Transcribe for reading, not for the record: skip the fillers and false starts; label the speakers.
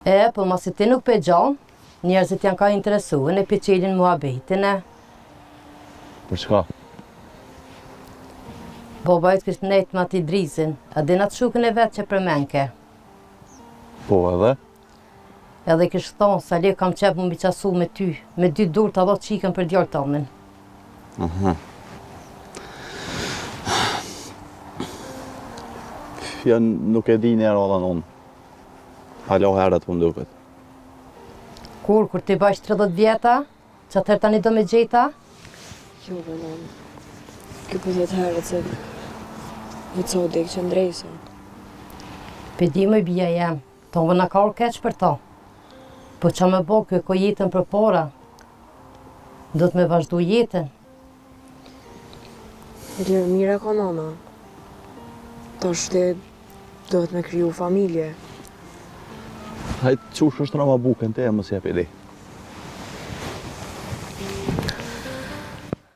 Speaker 1: Po mos ti nuk pe gjallë, njerëzit janë ka interesuar në piqelin muhabetin e.
Speaker 2: Për çka?
Speaker 1: Baba e kështë nejtë ma ti drizin, a dina të shukën e vetë që përmenke.
Speaker 2: Po edhe?
Speaker 1: Edhe kështë thonë, sa le kam qep më biqasu me ty, me 2 dur të adho qikën për djarë tonin.
Speaker 2: Janë nuk e di njerë ola unë. Halo herët më duket.
Speaker 1: Kur ti bash 30 vjeta, që atëherë tani do me gjeta?
Speaker 3: Jo, bënon. Kjo për 10 herët se vëco dik që ndrejse.
Speaker 1: Pedi më bia jem, tonë vëna ka orkeq për ta. Po që me bo kjo ko jetën për para, do të me vazhdu jetën.
Speaker 3: E lirë mire ka nana. Ta shte do të me kriju familje.
Speaker 2: Hajtë qush është rama bukën te e mësje pedi.